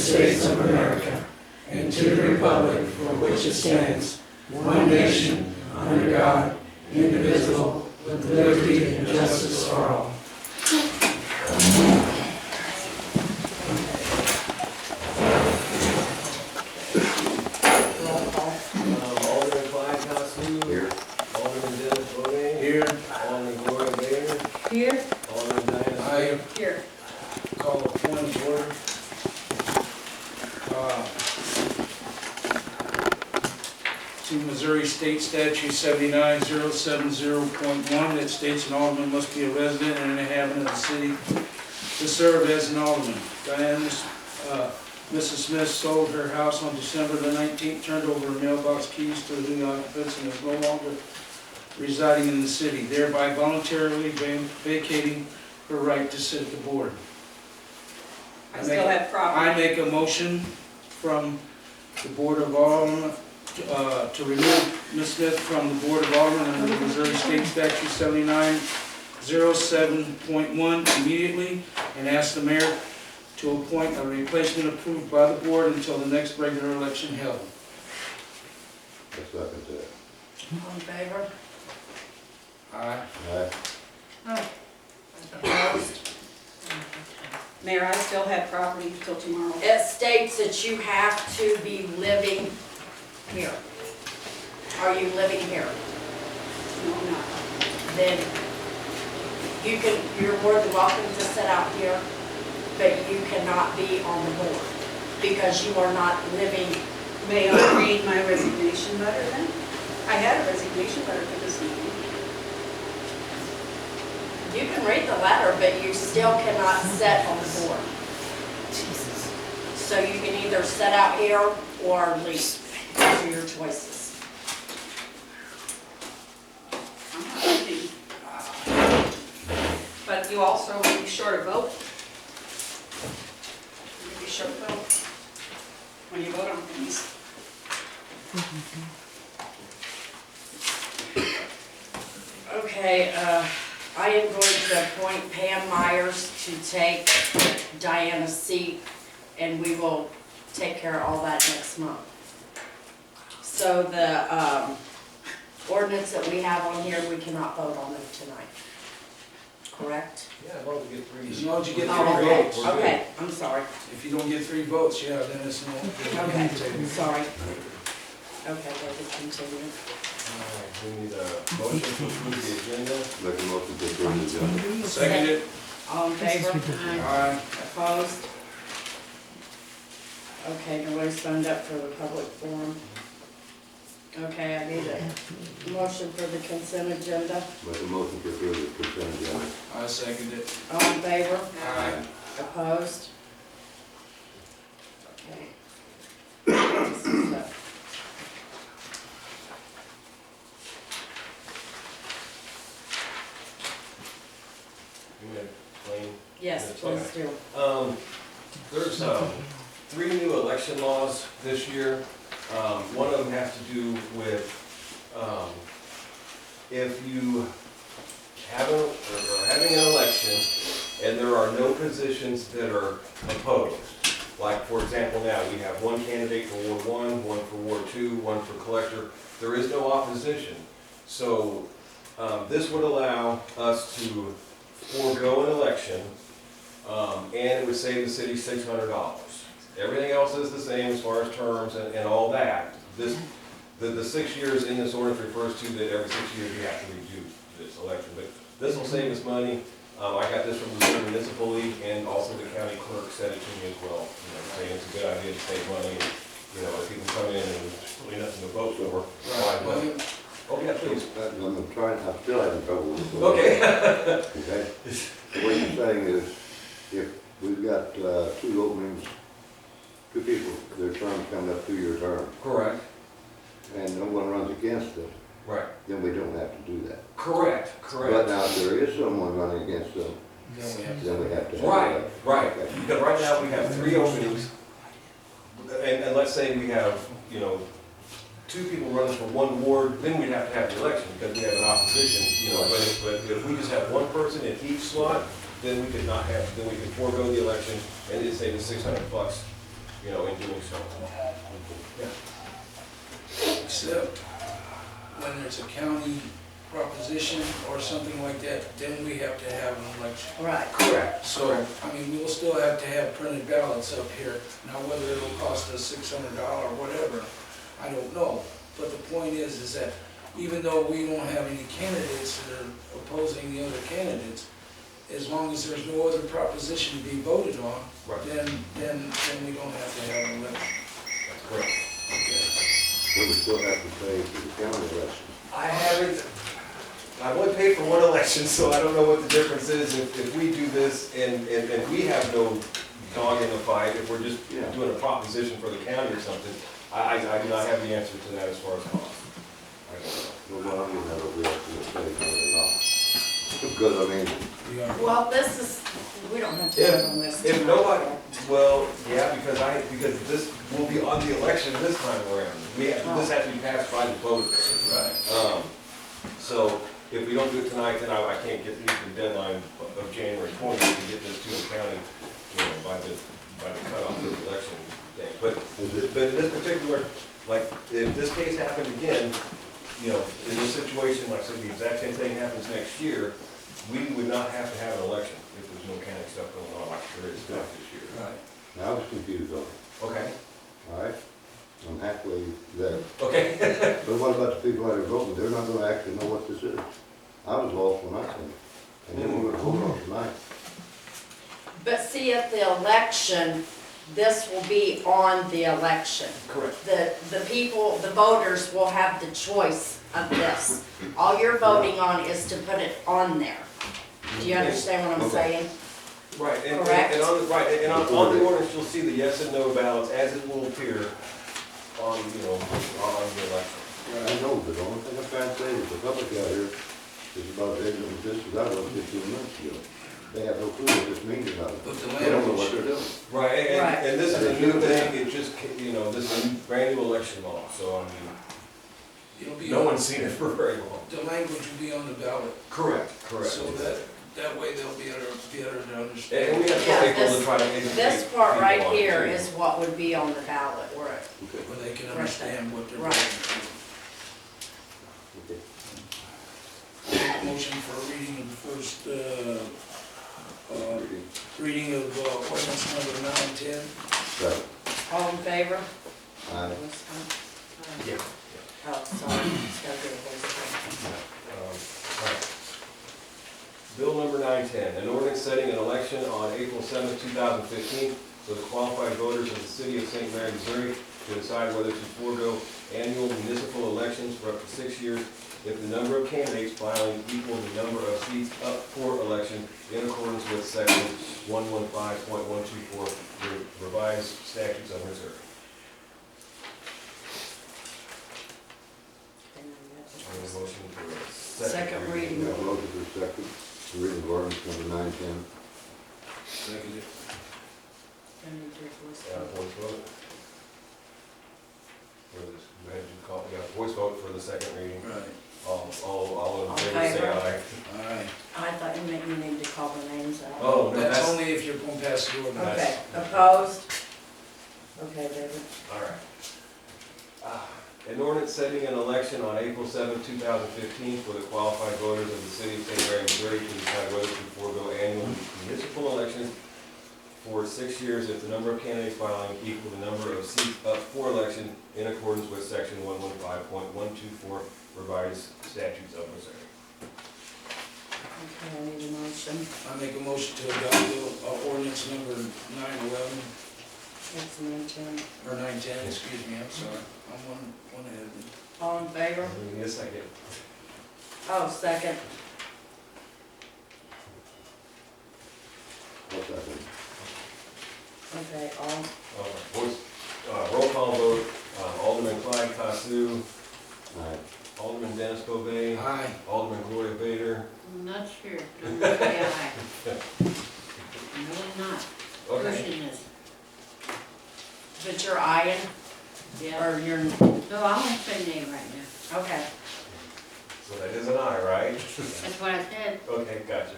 States of America and to the republic for which it stands, one nation, under God, indivisible, with liberty and justice for all. Alderman Clyde Costello. Here. Alderman Dennis Bonet. Here. Alderman Gloria Bader. Here. Alderman Diana. I Here. call a point of order. To Missouri State Statute 79070.1 that states an alderman must be a resident and an inhabitant of the city to serve as an alderman. Mrs. Smith sold her house on December the 19th, turned over her mailbox keys to the new occupants, and is no longer residing in the city, thereby voluntarily vacating her right to sit at the board. I still have I property. make a motion from the Board of Aldermen to remove Ms. Smith from the Board of Aldermen under the Missouri State Statute 7907.1 immediately, and ask the mayor to appoint a replacement approved by the board until the next regular election held. That's up to that. All in favor? Aye. Aye. Opposed? Mayor, I still have property till tomorrow. It states that you have to be living here. Are you living here? No, I'm not. Then you're more than welcome to sit out here, but you cannot be on the board because you are not living. May I read my resignation letter then? I had a resignation letter for this meeting. You can read the letter, but you still cannot sit on the board. Jesus. So you can either sit out here or leave. Those are your choices. I'm not leaving. But you also will be short a vote. You'll be short a vote when you vote on things. Okay, I am going to appoint Pam Myers to take Diana's seat, and we will take care of all that next month. So the ordinance that we have on here, we cannot vote on it tonight, correct? Yeah, as long as we get three. As long as you get Oh, three okay, votes. okay, I'm sorry. If you don't get 3 votes, yeah, then it's no. Okay, sorry. Okay, David, continue. Alright, we need a motion to approve the agenda. Make a motion to approve the agenda. Seconded. All in favor? Aye. Opposed? Okay, nobody's signed up for the public forum. Okay, I need a motion for the consent agenda. Make a motion to approve the consent agenda. I seconded it. All in favor? Aye. Opposed? Okay. This is, You want to explain? Yes, please do. There's 3 new election laws this year. One of them has to do with if you are having an election and there are no positions that are opposed. Like, for example, now we have one candidate for Ward 1, one for Ward 2, one for collector. There is no opposition. So this would allow us to forego an election, and it would save the city $600. Everything else is the same as far as terms and all that. The 6 years in this ordinance refers to that every 6 years you have to redo this election. But this will save us money. I got this from the Municipal League, and also the county clerk said it to me as well. You know, saying it's a good idea to save money. And, you know, if people come in and there's really nothing to vote for. Oh, yeah, please. I'm still having trouble with this. Okay. Okay? What you're saying is, if we've got 2 openings, 2 people, their term's coming up, 2-year term, Correct. and no one runs against it, Right. then we don't have to do that. Correct. But now, if there is someone running against them, then we have to have Right, that. right. Okay. Because right now we have 3 openings, and let's say we have, you know, 2 people running for 1 ward, then we'd have to have the election because we have an opposition, you know. But if we just have 1 person in each slot, then we could not have, then we could forego the election and it'd save us $600 you know, in doing so. Yeah. Except when there's a county proposition or something like that, then we have to have an election. Right. Correct. So, I mean, we'll still have to have printed ballots up here. Now, whether it'll cost us $600 or whatever, I don't know. But the point is that even though we don't have any candidates that are opposing the other candidates, as long as there's no other proposition to be voted on, Right. then we don't have to have an election. That's correct. Okay. But we still have to pay for the county election. I haven't, I've only paid for one election, so I don't know what the difference is if we do this and we have no dog in the fight, if we're just Yeah. doing a proposition for the county or something. I do not have the answer to that as far as cost. I don't know. No, well, I don't know if we have to pay for it or not. Because, I mean, We are. Well, this is, we don't have to vote on this If tonight. nobody, well, yeah, because this will be on the election this time around. This has to be passed by the voters. Right. So if we don't do it tonight, then I can't get through the deadline of January 20th to get this to the county, you know, by the cutoff of the election thing. But in this particular, like, if this case happened again, you know, in this situation, like I said, the exact same thing happens next year, we would not have to have an election if there's no county stuff going on like there is stuff this year. Right. now I was confused on it, Okay, all right? I'm happily there. okay. But what about the people that are voting? They're not gonna actually know what this is. I was lost when I seen it. And then we're gonna vote on it tonight. But see, at the election, this will be on the election. Correct. The people, the voters will have the choice of this. All you're voting on is to put it on there. Do you understand what I'm Okay. saying? Right, and Correct. on the ordinance, you'll see the yes and no ballots as it will appear on, you know, on the election. I know, but the only thing I'm trying to say is the public out here is about as ignorant as this as I was 15 minutes ago. They have no clue what this means or nothing. But the They don't know language what they're doing. Right, Right. and this is a new thing, it just, you know, this is a brand new election law, so I mean, It'll be, no one's seen it for very long. the language will be on the ballot. Correct. So that way they'll be able to And understand. we have Yeah, to April to this- try to educate This part people right on it, here too. is what would be on the ballot, where it, Okay, Where they can Right. understand what they're Right. voting okay. for. Make a motion for a reading of the first, reading of ordinance number 910. Second. all in favor? Aye. Yeah. Oh, sorry, it's gotta be a voice vote. Right. Bill number 910, an ordinance setting an election on April 7, 2015 for the qualified voters of the city of St. Mary, Missouri to decide whether to forego annual municipal elections for up to 6 years if the number of candidates filing equal the number of seats up for election in accordance with section 115.124 revised statutes of Missouri. I need a motion for a Second We reading. have a motion for second, reading of ordinance number 910. Seconded. I need to voice vote. Voice vote. For this, go ahead and call, yeah, voice vote for the second reading. Right. All in All favor, say favor? aye. Aye. I thought you meant you needed to call the names out. Oh, no, That's that's, all only if you're going past the ordinance. Okay, opposed? Okay, David. right. An ordinance setting an election on April 7, 2015 for the qualified voters of the city of St. Mary, Missouri to decide whether to forego annual municipal elections for 6 years if the number of candidates filing equal the number of seats up for election in accordance with section 115.124 revised statutes of Missouri. Okay, I need a motion. I make a motion to adopt the ordinance number 911, It's 9:10. or 910, excuse me, I'm sorry. I'm one ahead. All in favor? We need a second. Oh, second. What's that then? Okay, all, Voice, roll call vote, Alderman Clyde Tasu, Aye. Alderman Dennis Bovee, Aye. Alderman Gloria Bader. I'm not sure. I'm gonna say aye. No, I'm not. Okay. Pushing this. but you're eyeing, Yeah. or you're, No, I won't say nay right now. okay. So that is an aye, right? That's what I said. Okay, gotcha.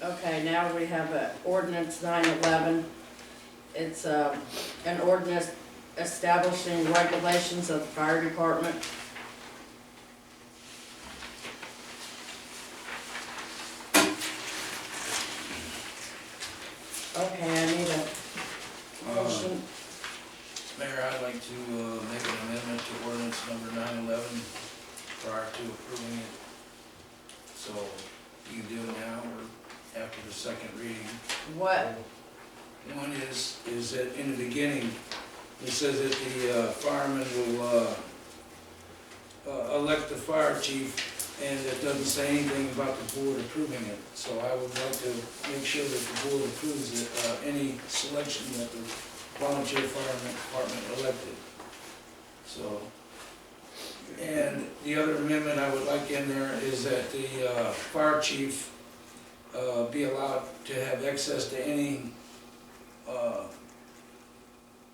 Okay, now we have ordinance 911, It's an ordinance establishing regulations of the fire department. Okay, I need a motion. Mayor, I'd like to make an amendment to ordinance number 911 prior to approving it. So you can do it now or after the second reading. What, One is that in the beginning, it says that the fireman will elect the fire chief, and it doesn't say anything about the board approving it. So I would like to make sure that the board approves it, any selection that the volunteer fireman department elected. So, and the other amendment I would like in there is that the fire chief be allowed to have access to any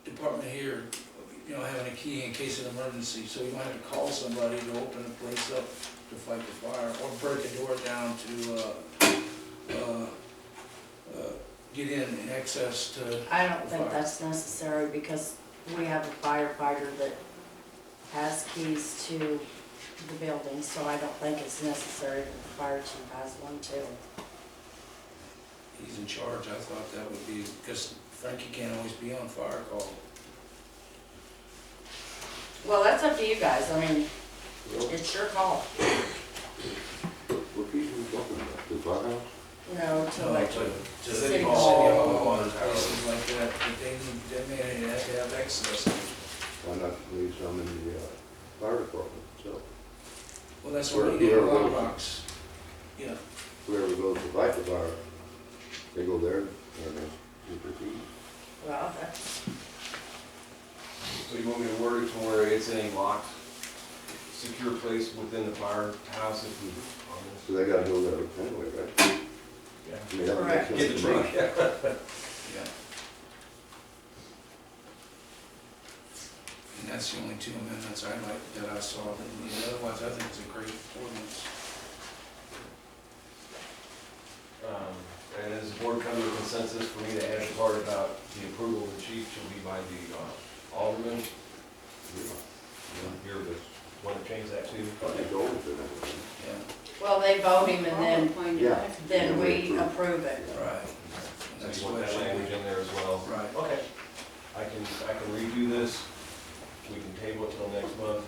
department here, you know, having a key in case of an emergency, so you don't have to call somebody to open the place up to fight the fire, or break a door down to get in and access to. I don't think that's necessary because we have a firefighter that has keys to the building, so I don't think it's necessary that the fire chief has one too. He's in charge, I thought that would be, because Frankie can't always be on fire call. Well, that's up to you guys, I mean, Well, it's your call. what piece are we talking about? The firehouse? No, to like, To City Hall, Hall. places like that, but they may have to have access. Why not leave some in the fire department itself? Well, that's where you get a Whoever lock goes- box. Yeah, Whoever goes to fight the fire, they go there and they get their keys. well, that's, So you want me to word it to where it's in a locked, secure place within the firehouse if we, So they gotta go there anyway, right? yeah. I mean, that would make Correct. sense Get the to me. truck, yeah. yeah. And that's the only two amendments I like, that I saw, otherwise I think it's a great ordinance. And as the board come to a consensus for me to add the part about the approval of the chief should be by the alderman. You're the one that changed that too. It's always been that way. Yeah, well, they vote him and Yeah. then we approve it. right. So That's you want what that I language in there as well? Right. Okay. I can redo this. We can table it till next month.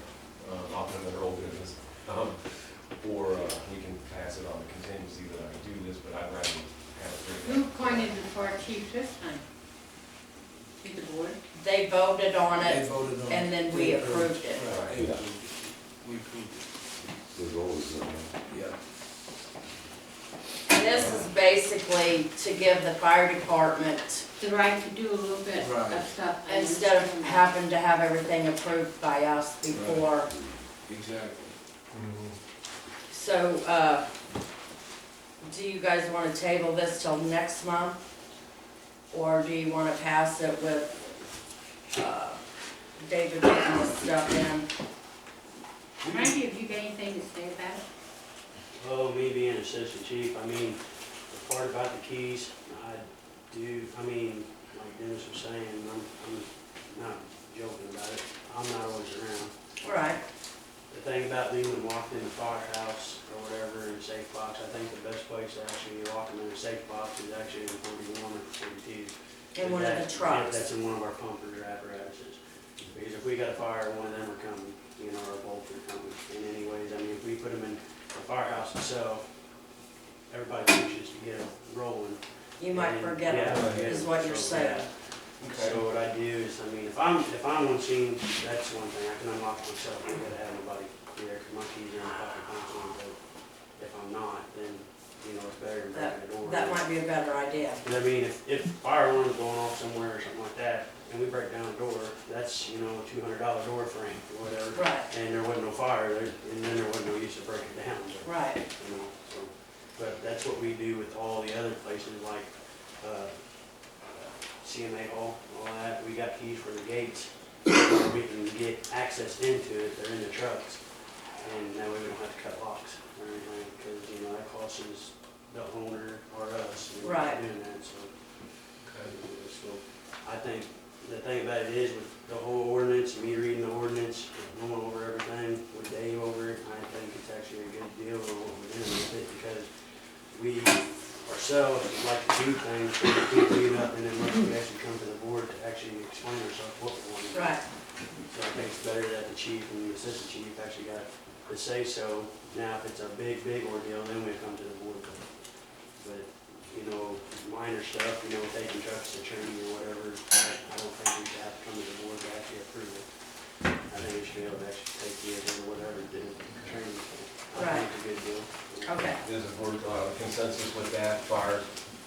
I'll put it under old business. Or we can pass it on the contingency that I do this, but I'd rather have it straight. Who appointed the fire chief this time? Did the board? They voted on They it, voted on it. and then we approved it. Right, they Yeah. approved it. We approved it, There's always been that. yeah. And this is basically to give the fire department, The right to do a little bit Right. of stuff. I instead of understand that. having to have everything approved by us before. Exactly. So, do you guys wanna table this till next month? Or do you wanna pass it with, David getting this stuff in? Randy, have you got anything to say about it? Well, me being assistant chief, I mean, the part about the keys, I do, I mean, like Dennis was saying, I'm not joking about it. I'm not always around. Right, The thing about being locked in the firehouse or whatever in a safe box, I think the best place to actually lock them in a safe box is actually in 41 or 42. in one of the That's trucks. in one of our pumpers or apparatuses. Because if we got a fire, one of them are coming, you know, our bolts are coming. And anyways, I mean, if we put them in the firehouse itself, everybody pushes to get them rolling. You might And- forget yeah, it, is what you're so, saying. yeah. So what I do is, I mean, if I'm on scene, that's one thing, I can unlock myself, I gotta have nobody there, 'cause my keys are in the pocket constantly, but if I'm not, then, you know, it's better than breaking the door. That might be a better idea. But I mean, if fire alarm's going off somewhere or something like that, and we break down a door, that's, you know, a $200 door frame or whatever. Right, And there wasn't no fire there, and then there wasn't no use to break it down, but, right. you know, so. But that's what we do with all the other places, like, CMA Hall, all that, we got keys for the gates, where we can get access into it, they're in the trucks. And that way we don't have to cut locks or anything, because, you know, that costs the owner or us. and we're not Right. Doing that, so. So, I think the thing about it is with the whole ordinance, me reading the ordinance, going over everything with Dave over it, I think it's actually a good deal on what we're doing with it because we ourselves like to do things, but we can't do nothing unless we actually come to the board to actually explain ourselves what we want to do. Right. So I think it's better that the chief and the assistant chief actually got to say so. Now, if it's a big ordeal, then we come to the board. But, you know, minor stuff, you know, taking trucks to training or whatever, I don't think we should have to come to the board to actually approve it. I think we should be able to actually take it or whatever, do training. I think it's a good deal. Okay. Is the board consensus with that, fire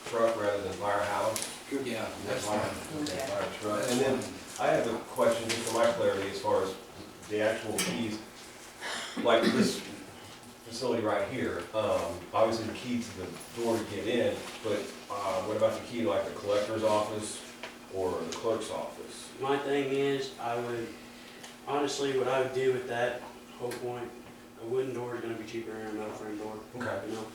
truck rather than firehouse? Yeah, that's fine. Okay, Okay. fire truck. And then I have a question just for my clarity as far as the actual keys. Like this facility right here, obviously the key to the door to get in, but what about the key to like the collector's office or the clerk's office? My thing is, honestly, what I would do with that whole point, a wooden door is gonna be cheaper than a metal frame door. Okay. You know,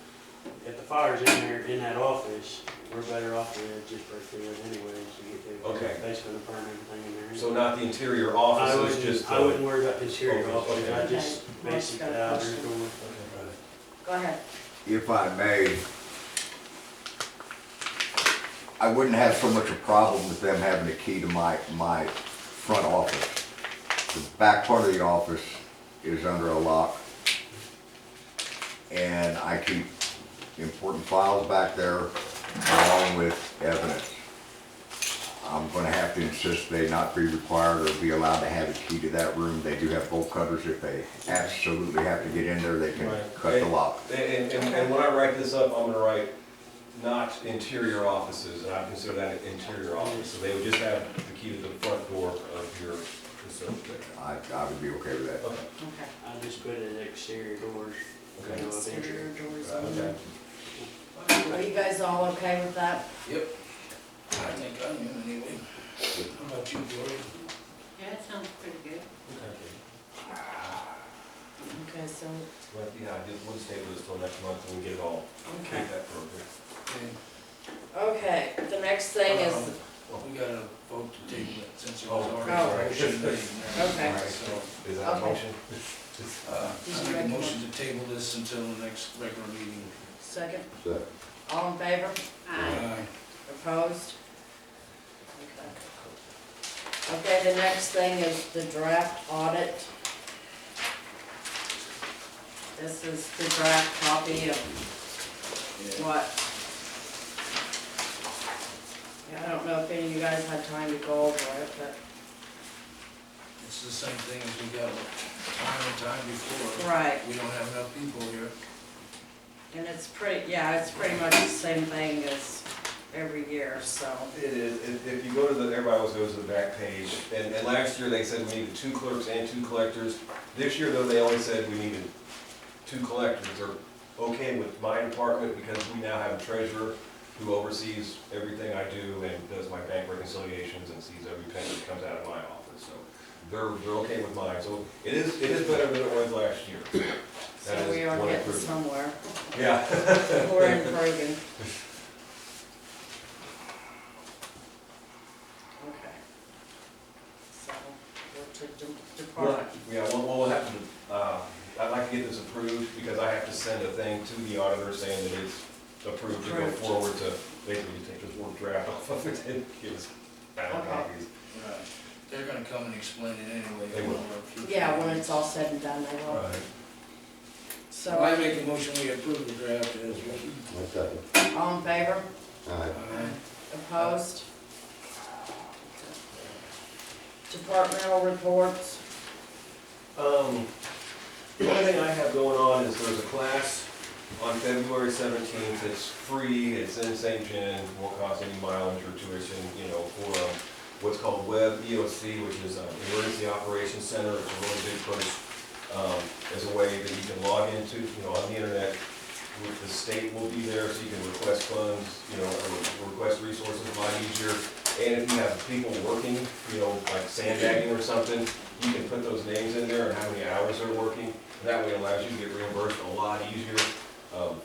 if the fire's in there, in that office, we're better off to just break through it anyways to get to. Okay. Basically, gonna burn everything in there. So not the interior office, it's just. I wouldn't worry about the interior Okay. office, I Okay. just Mark's basically got a out question. there door. Go ahead. If I may, I wouldn't have so much a problem with them having a key to my front office. The back part of the office is under a lock, and I keep important files back there along with evidence. I'm gonna have to insist they not be required or be allowed to have a key to that room. They do have bolt cutters. If they absolutely have to get in there, they can Right. cut the lock. And when I write this up, I'm gonna write not interior offices, and I consider that an interior office. So they would just have the key to the front door of your facility. I would be okay with that. Okay. Okay. I just put it at exterior doors. Okay. You know, if Exterior entry. doors Okay. only. Are you guys all okay with that? Yep. I think I am anyway. How about you, Gloria? Yeah, it sounds pretty good. Okay, so, Well, yeah, we'll just table this till next month and we get it all, okay. take that program. Okay, the next thing is, We gotta vote to table it since it Oh, was already oh. a motion made. Okay. All right, So, is that a Okay. motion? I make a motion to table this until the next regular meeting. second, So, all in favor? Aye. Opposed? Okay. Okay, the next thing is the draft audit. This is the draft copy of what? Yeah, I don't know if any of you guys had time to go over it, but, It's the same thing as we got time and time before. right, We don't have enough people here. and it's it's pretty much the same thing as every year, so. It is, if you go to the, everybody always goes to the back page, and last year they said we needed 2 clerks and 2 collectors. This year though, they only said we needed 2 collectors. They're okay with my department because we now have a treasurer who oversees everything I do and does my bank reconciliations and sees every penny that comes out of my office, so they're okay with mine. So it is better than it was last year. So That is we are one getting improvement. somewhere. Yeah. We're improving. Okay. So, we're to department. Yeah, we'll have to, I'd like to get this approved because I have to send a thing to the auditor saying that it's approved to go Approved. forward to basically take this word draft off of it and give us final Okay. copies. Right. They're gonna come and explain it anyway. They will. Yeah, when it's all said and done, they will. So I So, make a motion, we approve the draft as written. I second. all in favor? Aye. Opposed? Departmental reports. The only thing I have going on is there's a class on February 17th. It's free, it's in St. John, won't cost any mileage or tuition, for what's called Web EOC, which is an Emergency Operations Center. It's a really big push as a way that you can log into, on the internet. The state will be there so you can request funds, or request resources a lot easier. And if you have people working, like sandbagging or something, you can put those names in there and how many hours they're working. That way it allows you to get reimbursed a lot easier.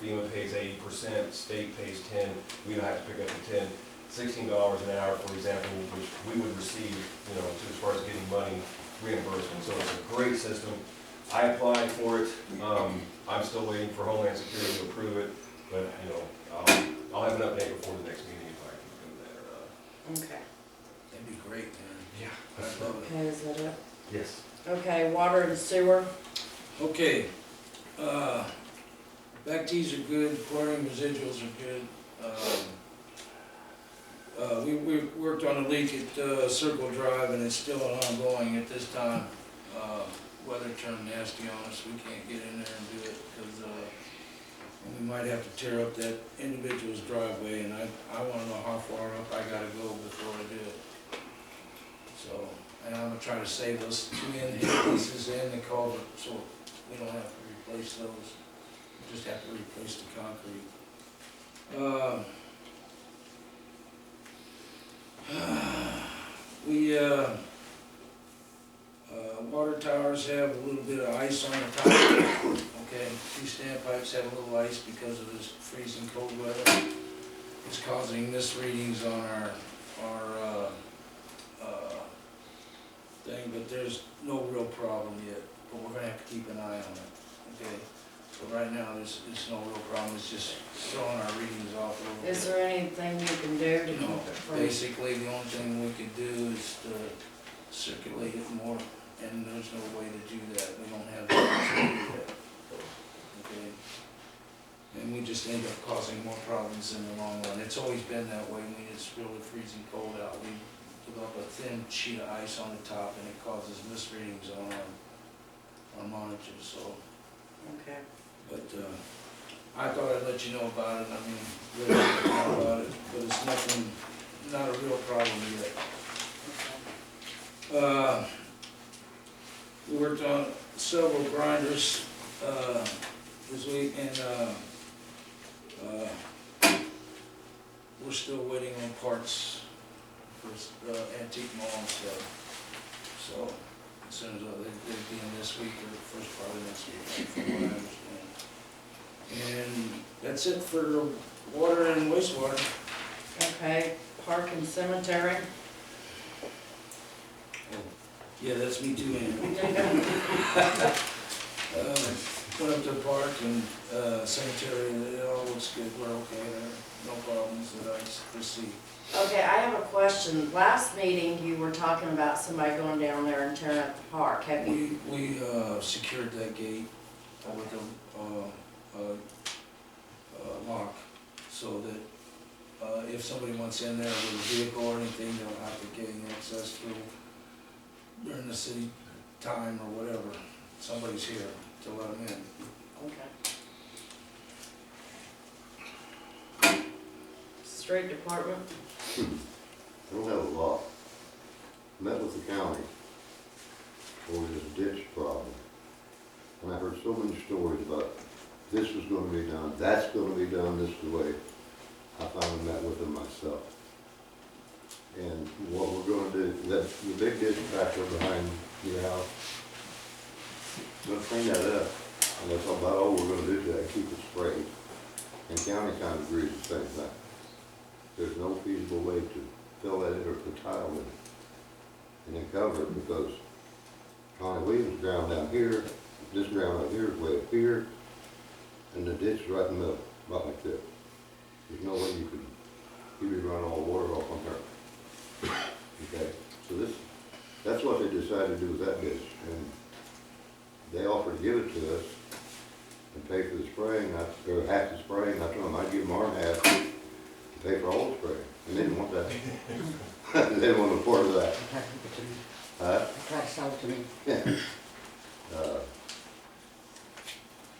FEMA pays 80%, state pays 10, we don't have to pick up the 10. $16 an hour, for example, which we would receive, you know, as far as getting money reimbursement. So it's a great system. I applied for it. I'm still waiting for Homeland Security to approve it, but, you know, I'll have an update before the next meeting if I can do that or not. Okay. That'd be great, man. Yeah. I love it. Okay, is that it? Yes. Okay, water and sewer. Okay, back tees are good, chlorine residuals are good. We worked on a leak at Circle Drive and it's still ongoing at this time. Weather turned nasty on us, we can't get in there and do it because we might have to tear up that individual's driveway and I wanna know how far up I gotta go before I do it. So, and I'm gonna try to save those 2 end pieces and the culvert, so we don't have to replace those. We just have to replace the concrete. Water towers have a little bit of ice on the top. Okay, 2 standpipes have a little ice because of this freezing cold weather. It's causing misreadings on our thing, but there's no real problem yet, but we're gonna have to keep an eye on it, okay? So right now, there's no real problem, it's just throwing our readings off a little bit. Is there anything you can do to No, keep it from? basically, the only thing we could do is to circulate it more, and there's no way to do that, we don't have the ability to do that. Okay? And we just end up causing more problems in the long run, it's always been that way, when it's really freezing cold out, we develop a thin sheet of ice on the top, and it causes misreadings on our monitors, so. Okay. But, I thought I'd let you know about it, I mean, really know about it, but it's nothing, not a real problem yet. We worked on several grinders, this week, and, we're still waiting on parts for, antique mall and stuff. So, as soon as, they'd be in this week or the first part of next week, from what I understand. And that's it for water and wastewater. Okay, park and cemetery. Yeah, that's me too, Ann. Went up to the park and, cemetery, it all looks good, we're okay there, no problems that I foresee. Okay, I have a question. Last meeting, you were talking about somebody going down there and tearing up the park. Have you? We secured that gate with a lock, so that if somebody wants in there with a vehicle or anything, they'll have to gain access through during the city time or whatever. Somebody's here to let them in. Okay. Street department? I don't have a lot. Met with the county over this ditch problem. And I heard so many stories about this was gonna be done, that's gonna be done this way. I finally met with them myself. And what we're gonna do, that the big ditch back there behind your house, we're gonna clean that up. And that's about all we're gonna do today, keep it sprayed. And county kind of agrees the same thing. There's no feasible way to fill that in or put tile in it and then cover it, because Connie Williams' ground down here, this ground up here is way up here, and the ditch is right in the middle, about like this. There's no way you could run all the water off on her. Okay, so that's what they decided to do with that ditch, and they offered to give it to us and pay for the spraying, or half the spraying. I told them I'd give them our half to pay for all the spraying, and they didn't want that. They didn't want to afford that. Try to sell it to me. Yeah.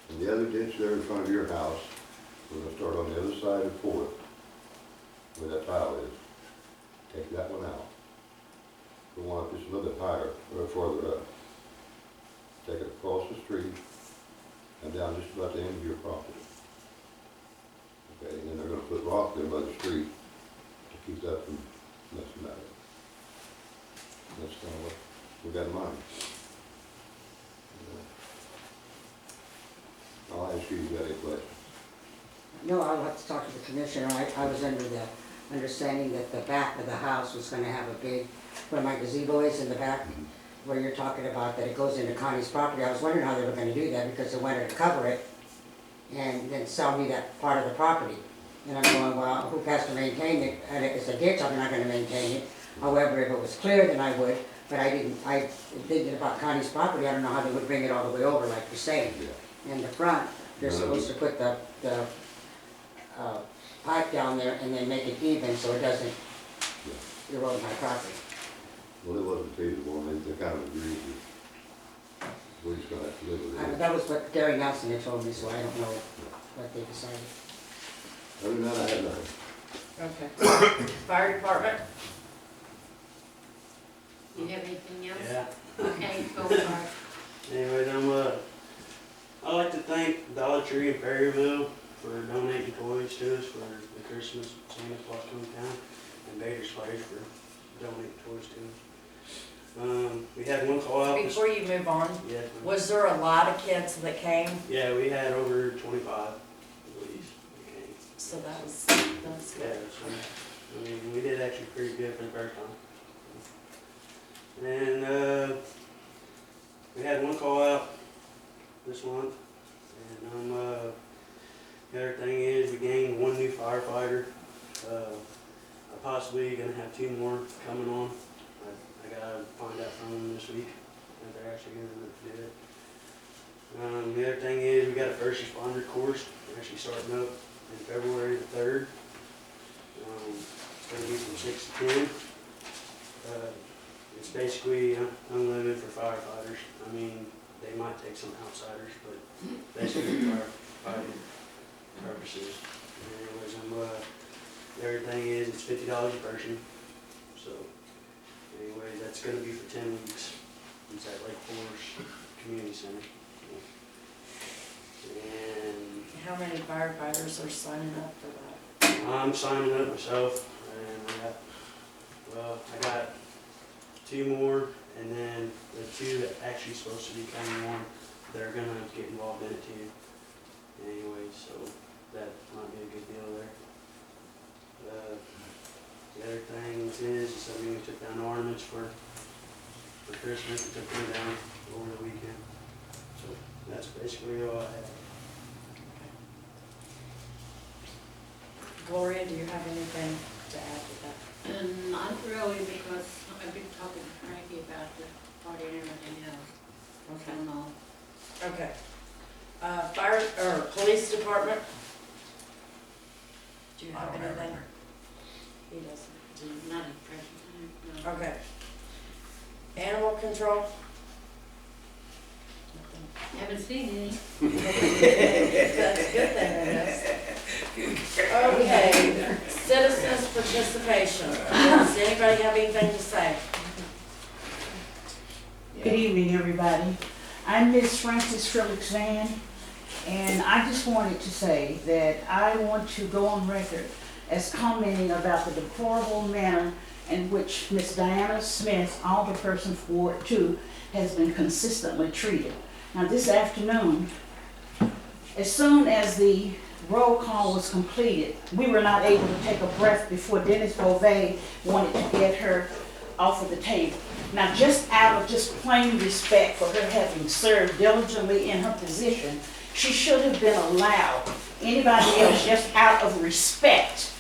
And the other ditch there in front of your house, we're gonna start on the other side of Fourth, where that tile is. Take that one out. The one just a little bit higher, or further up. Take it across the street and down just about the end of your property. Okay, and then they're gonna put rock there by the street to keep that from messing up. That's kind of what we got in mind. I'll ask you if you got any questions. No, I'll have to talk to the commissioner. I was under the understanding that the back of the house was gonna have a big, where my gazebo is in the back, where you're talking about that it goes into Connie's property. I was wondering how they were gonna do that because they wanted to cover it and then sell me that part of the property. And I'm going, well, who has to maintain it? And it's a ditch, I'm not gonna maintain it. However, if it was clear, then I would, but I thinking about Connie's property, I don't know how they would bring it all the way over, like you're saying. In the front, they're supposed to put the pipe down there and then make it even so it doesn't erode my property. Well, it wasn't feasible, and they kind of agreed that we're just gonna have to live with it. That was what Gary Nelson had told me, so I don't know what they decided. Other than that, I had nothing. Okay. Fire department? You have anything else? Yeah. Okay, go for it. Anyways, I'd like to thank Dollar Tree and Perryville for donating toys to us for the Christmas Santa Claus coming down, and Bader's Place for donating toys to us. We had one call out. Before you move on, Yeah, was there a lot of kids that came? yeah, we had over 25, I believe, that came. So that's Yeah, good. so, I mean, we did actually pretty good for the first time. And, we had one call out this month, and, the other thing is we gained one new firefighter. I'm possibly gonna have 2 more coming on. I gotta find out from them this week, if they're actually gonna do it. The other thing is we got a first responder course, we're actually starting up in February the 3rd. It's gonna be from 6 to 10. It's basically unlimited for firefighters. I mean, they might take some outsiders, but basically for firefighting purposes. Anyways, the other thing is it's $50 a person. So, anyways, that's gonna be for 10 weeks. It's at Lake Forest Community Center. And How many firefighters are signing up for that? I'm signing up myself, and I got 2 more, and then the 2 that actually supposed to be coming on, they're gonna get involved in it too. Anyway, so that might be a good deal there. The other thing is, I mean, we took down ornaments for Christmas, we took them down over the weekend. So that's basically all I have. Gloria, do you have anything to add to that? Not really, because I've been talking to Frankie about the party and everything else. I don't know. Okay. Fire, or police department? Do you have anything? He doesn't. Not impressive, no. Okay. Animal control? Haven't seen any. That's a good thing, I guess. Okay, citizens' participation. Does anybody have anything to say? Good evening, everybody. I'm Ms. Frances Felix Van, and I just wanted to say that I want to go on record as commenting about the deplorable manner in which Ms. Diana Smith, alderperson for Ward 2, has been consistently treated. Now, this afternoon, as soon as the roll call was completed, we were not able to take a breath before Dennis Beauvais wanted to get her off of the table. Now, just out of just plain respect for her having served diligently in her position, she should have been allowed, anybody else, just out of respect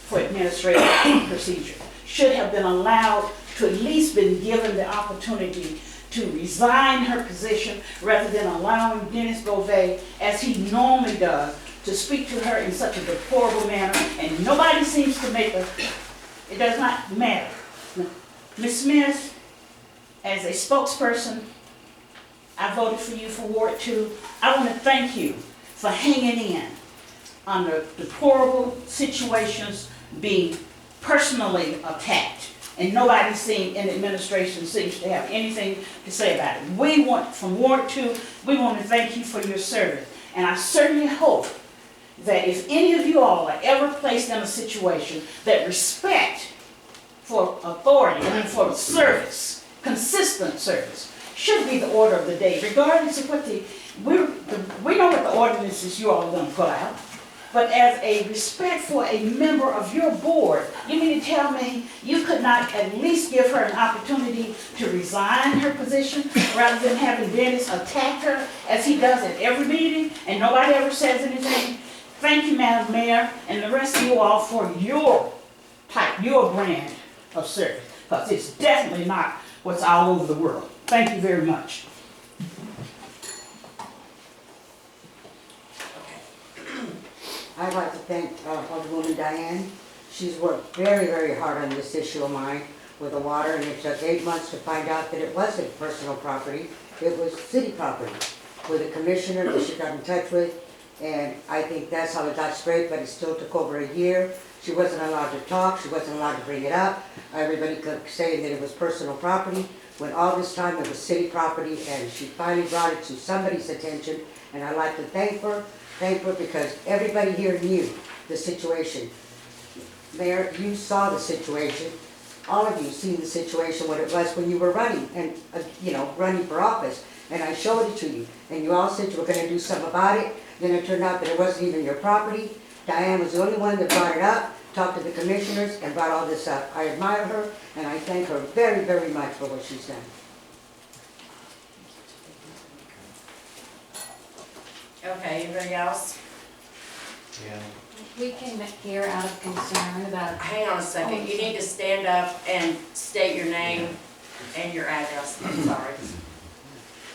for administrative procedure, should have been allowed to at least been given the opportunity to resign her position rather than allowing Dennis Beauvais, as he normally does, to speak to her in such a deplorable manner, and nobody seems to make a, it does not matter. Ms. Smith, as a spokesperson, I voted for you for Ward 2. I want to thank you for hanging in under deplorable situations, being personally attacked. And nobody in administration seems to have anything to say about it. We want, from Ward 2, we want to thank you for your service. And I certainly hope that if any of you all are ever placed in a situation that respect for authority and for service, consistent service, should be the order of the day, regardless of what we know what the ordinances you all are going to put out. but as a respect for a member of your board, you mean to tell me you could not at least give her an opportunity to resign her position rather than having Dennis attack her as he does at every meeting and nobody ever says anything? Thank you, Madam Mayor, and the rest of you all for your type, your brand of service, because it's definitely not what's all over the world. Thank you very much. I'd like to thank Alderwoman Diane. She's worked very, very hard on this issue of mine with the water, and it took 8 months to find out that it wasn't personal property, it was city property. With a commissioner that she got in touch with, and I think that's how it got straight, but it still took over a year. She wasn't allowed to talk, she wasn't allowed to bring it up. Everybody kept saying that it was personal property, when all this time it was city property, and she finally brought it to somebody's attention, and I'd like to thank her because everybody here knew the situation. Mayor, you saw the situation, all of you seen the situation, what it was when you were running, and, running for office, and I showed it to you, and you all said you were gonna do something about it, then it turned out that it wasn't even your property. Diane was the only one that brought it up, talked to the commissioners, and brought all this up. I admire her, and I thank her very, very much for what she's done. Okay, anybody else? We came here out of concern about, Hang on a second, you need to stand up and state your name and your address, I'm sorry.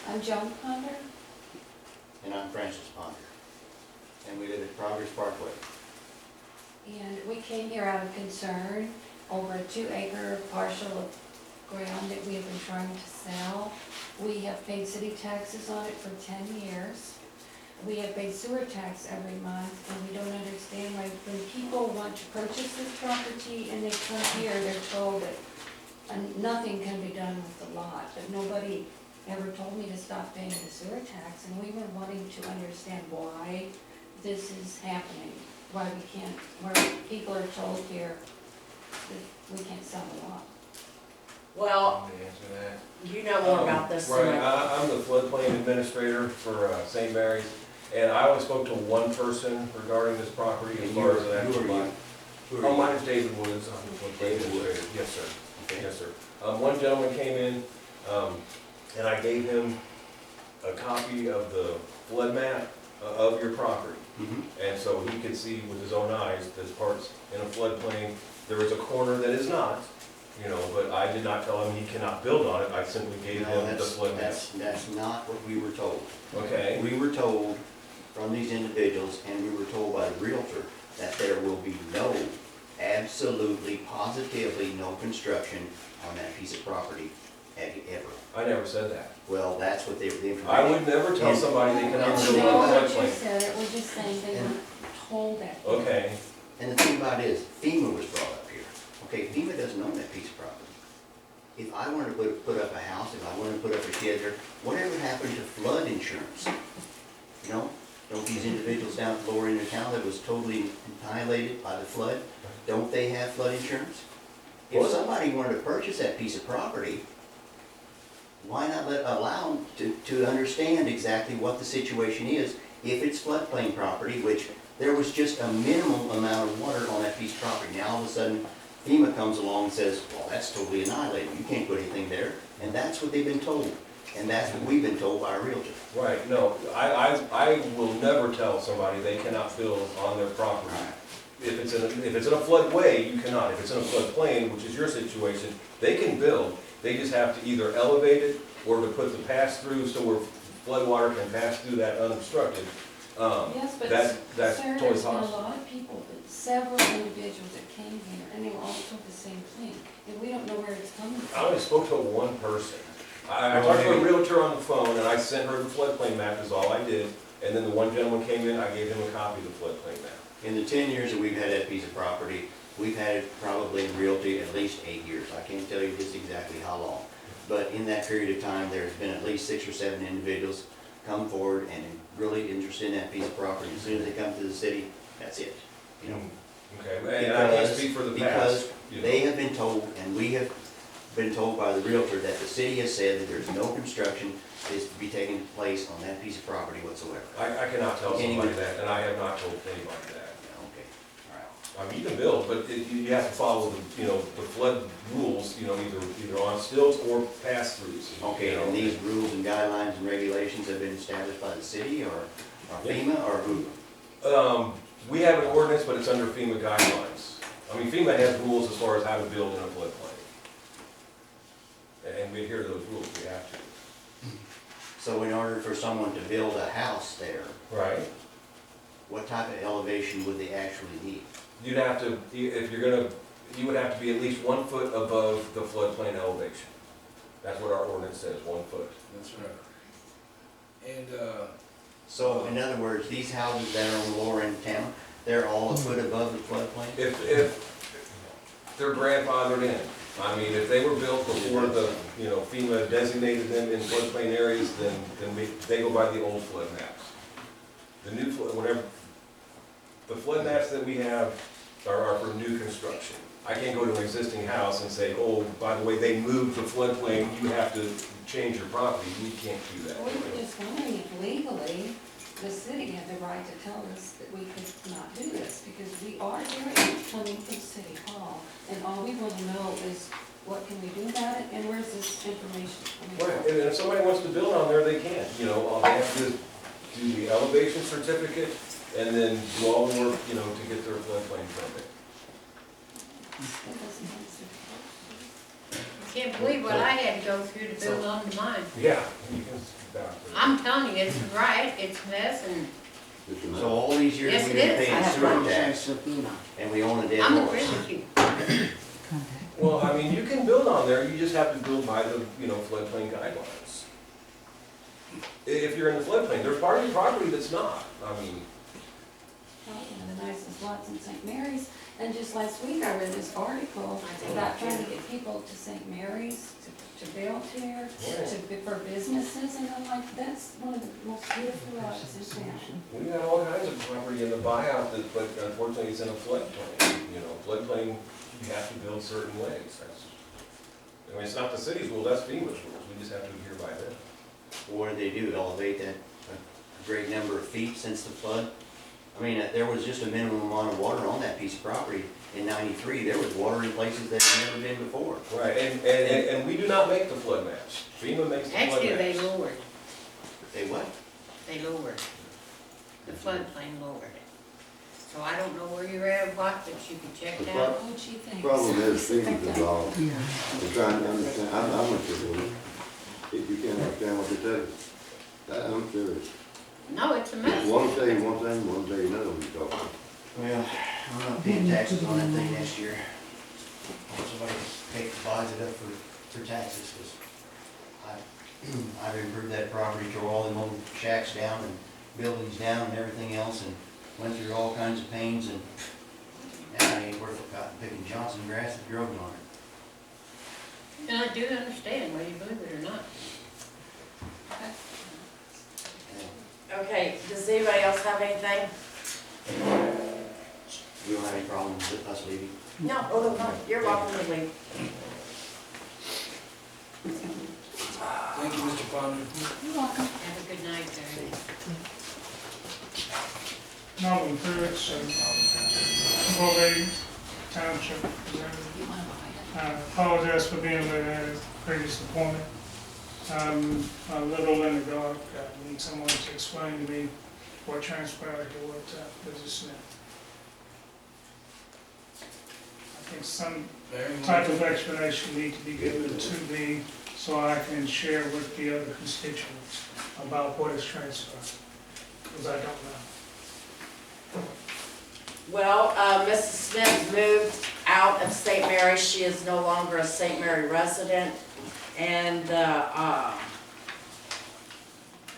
I'm Joan Ponder. And I'm Francis Ponder. And we live at Progress Parkway. And we came here out of concern over a 2-acre parcel of ground that we have been trying to sell. We have paid city taxes on it for 10 years. We have paid sewer tax every month, and we don't understand why when people want to purchase this property and they come here, they're told that nothing can be done with the lot, but nobody ever told me to stop paying the sewer tax, and we were wanting to understand why this is happening, why people are told here that we can't sell the lot. Well, Let me answer that. you know more about this than Right, I. I'm the floodplain administrator for St. Mary's, and I only spoke to one person regarding this property as far as an actual lot. Oh, mine is David Woods, I'm the floodplain administrator, yes, sir, yes, sir. One gentleman came in, and I gave him a copy of the flood map of your property. And so he could see with his own eyes, this part's in a floodplain, there is a corner that is not, but I did not tell him he cannot build on it, I simply gave him the flood map. That's not what we were told. Okay, We were told from these individuals, and we were told by the realtor, that there will be absolutely, positively no construction on that piece of property ever. I never said that. Well, that's what the information. I would never tell somebody they cannot And build No, on a we just floodplain. said it, we're just saying they were told that. Okay, And the thing about it is, FEMA was brought up here. Okay, FEMA doesn't own that piece of property. If I wanted to put up a house, if I wanted to put up a shed there, whatever happened to flood insurance? Don't these individuals down at the lower end of town that was totally annihilated by the flood, don't they have flood insurance? If somebody wanted to purchase that piece of property, why not allow them to understand exactly what the situation is? If it's floodplain property, which there was just a minimum amount of water on that piece of property. Now all of a sudden FEMA comes along and says, well, that's totally annihilated, you can't put anything there. And that's what they've been told. And that's what we've been told by our realtor. right, no, I will never tell somebody they cannot build on their property. If it's in a floodway, you cannot. If it's in a floodplain, which is your situation, they can build. They just have to either elevate it or to put the pass-through so where floodwater can pass through that unobstructed. Yes, but That's sir, totally there's been a possible. lot of people, several individuals that came here, and they were all told the same thing, and we don't know where it's coming I from. only spoke to one person. I talked to a realtor on the phone, and I sent her the floodplain map is all I did. And then the one gentleman came in, I gave him a copy of the floodplain map. In the 10 years that we've had that piece of property, we've had it probably in realty at least 8 years. I can't tell you just exactly how long. But in that period of time, there's been at least 6 or 7 individuals come forward and really interested in that piece of property. As soon as they come to the city, that's it. Okay, and I can't speak for the past. Because they have been told, and we have been told by the realtor that the city has said that there's no construction is to be taking place on that piece of property whatsoever. I cannot tell Can't somebody even- that, and I have not told anybody that. Okay, all right. I mean, you can build, but you have to follow the, the flood rules, either on stilts or pass-throughs. Okay, you know. and these rules and guidelines and regulations have been established by the city or FEMA or who? We have an ordinance, but it's under FEMA guidelines. I mean, FEMA has rules as far as how to build in a floodplain. And we adhere to those rules, we have to. So in order for someone to build a house there, Right. what type of elevation would they actually need? You'd have to, if you're gonna, you would have to be at least 1 foot above the floodplain elevation. That's what our ordinance says, 1 foot. That's right. And, So in other words, these houses that are on the lower end of town, they're all a foot above the floodplain? If they're grandfathered in, I mean, if they were built before the, FEMA designated them in floodplain areas, then they go by the old flood maps. The new flood, the flood maps that we have are for new construction. I can't go to an existing house and say, oh, by the way, they moved the floodplain, you have to change your property. We can't do that. We were just wondering if legally, the city had the right to tell us that we could not do this, because we are doing coming from City Hall, and all we want to know is what can we do about it, and where's this information coming Right, from? and if somebody wants to build on there, they can, all they have to do is do the elevation certificate and then do all the work, to get their floodplain permit. That doesn't answer the question. Can't believe what I had to go through to build on mine. Yeah. You can vouch for that. I'm telling you, it's right, it's a mess, and It's a So all these years Yes, we've it been is. I paying have sewer one tax insurance with FEMA. and we own a dead I'm agreeing horse. with you. Well, I mean, you can build on there, you just have to build by the, floodplain guidelines. If you're in the floodplain, there's part of your property that's not, I mean, One of the nicest lots in St. Mary's, and just last week I read this article about trying to get people to St. Mary's to build here, for businesses, and I'm like, that's one of the most beautiful lots in town. we got all kinds of property in the buyout that, but unfortunately it's in a floodplain. Floodplain, you have to build certain ways. It's not the city's rule, that's FEMA's rules, we just have to adhere by them. What did they do, elevate that a great number of feet since the flood? I mean, there was just a minimum amount of water on that piece of property. In '93, there was water in places that had never been before. Right, and we do not make the flood maps. FEMA makes the flood maps. Actually, they lowered, They what? they lowered. The floodplain lowered it. So I don't know where you're at, what, but you can check it out. Oh, gee, thanks. Problem is, FEMA's involved. They're trying to understand, I went through it. If you can't understand what they tell you. I'm serious. No, it's a mess. One tell you one thing, one tell you another when you talk about it. Well, I'm not paying taxes on that thing next year. Hope somebody buys it up for taxes, because I've improved that property, tore all them old shacks down and buildings down and everything else, and went through all kinds of pains, and now it ain't worth it, cotton picking Johnson grass that grows on it. And I do understand whether you believe it or not. Okay, does anybody else have anything? You don't have any problem with us leaving? No, no, you're welcome to leave. thank you, Mr. Ponder. You're welcome. Have a good night, Terry. Norman Pruitt, Bull Township Representative. Apologize for being late at a previous appointment. I'm a little in the dark. I need someone to explain to me what transpired here, what business meant. I think some type of explanation needs to be given to me so I can share with the other constituents about what has transpired, because I don't know. Well, Mrs. Smith moved out of St. Mary. She is no longer a St. Mary resident. And,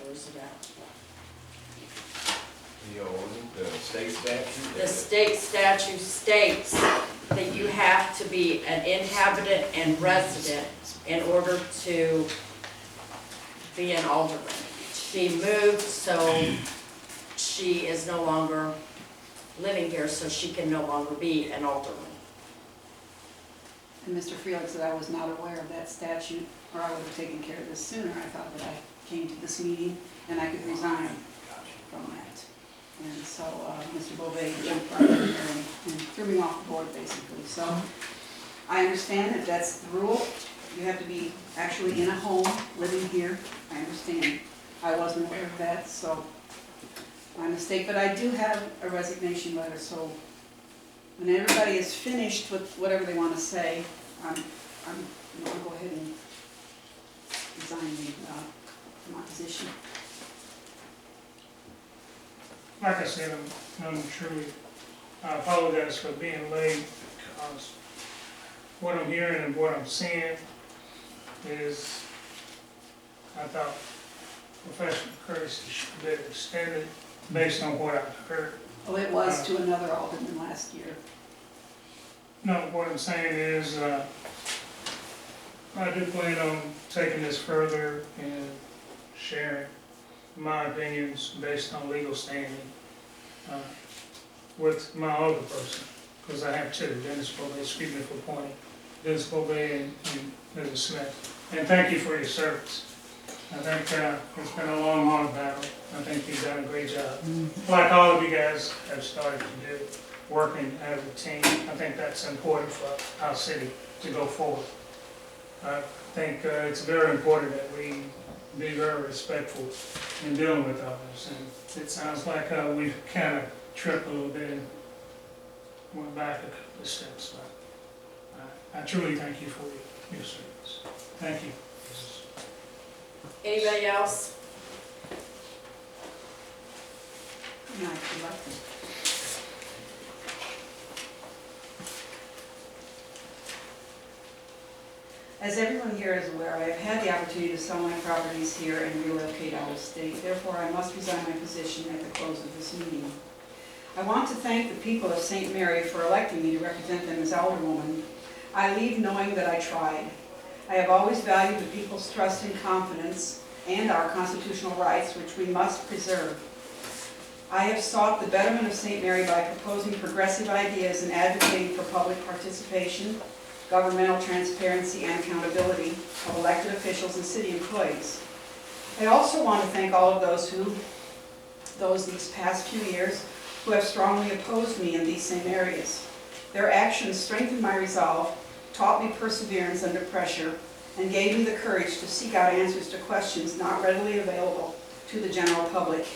where's it at? The state statute. The state statute states that you have to be an inhabitant and resident in order to be an alderman. She moved, so she is no longer living here, so she can no longer be an alderman. And Mr. Felix said I was not aware of that statute, or I would have taken care of this sooner. I thought that I came to this meeting and I could resign from that. And so, Mr. Bovee jumped right in there and threw me off the board, basically. So, I understand that that's the rule. You have to be actually in a home, living here. I understand. I wasn't aware of that, so my mistake. But I do have a resignation letter, so when everybody is finished with whatever they want to say, I'm going to go ahead and resign my position. Like I said, I'm truly, I apologize for being late, because what I'm hearing and what I'm seeing is, I thought professional courtesy should be extended based on what I've heard. Well, it was to another alderman last year. No, what I'm saying is, I do plan on taking this further and sharing my opinions based on legal standing with my other person, because I have two, Dennis Bovee, excuse me for pointing, Dennis Bovee and Mrs. Smith. And thank you for your service. I think it's been a long, hard battle. I think you've done a great job. Like all of you guys have started to do, working as a team. I think that's important for our city to go forward. I think it's very important that we be very respectful in dealing with others. And it sounds like we've kind of tripped a little bit and went back a couple of steps. But I truly thank you for your service. Thank you. Anybody else? And I feel like it. As everyone here is aware, I have had the opportunity to sell my properties here and relocate out of state. Therefore, I must resign my position at the close of this meeting. I want to thank the people of St. Mary for electing me to represent them as alderwoman. I leave knowing that I tried. I have always valued the people's trust and confidence and our constitutional rights, which we must preserve. I have sought the betterment of St. Mary by proposing progressive ideas and advocating for public participation, governmental transparency, and accountability of elected officials and city employees. I also want to thank all of those these past few years who have strongly opposed me in these same areas. Their actions strengthened my resolve, taught me perseverance under pressure, and gave me the courage to seek out answers to questions not readily available to the general public.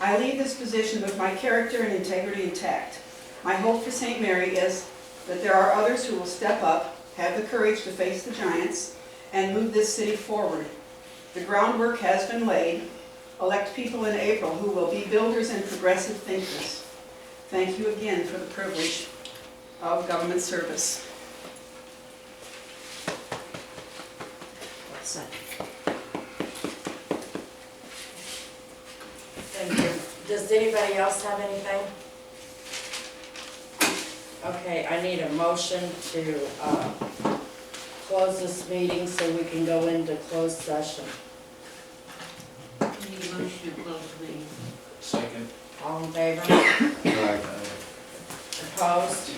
I leave this position with my character and integrity intact. My hope for St. Mary is that there are others who will step up, have the courage to face the giants, and move this city forward. The groundwork has been laid. Elect people in April who will be builders and progressive thinkers. Thank you again for the privilege of government service. What's that? Thank you. Does anybody else have anything? Okay, I need a motion to close this meeting so we can go into closed session. Need a motion to close the meeting. Second. All in favor? Right. Opposed?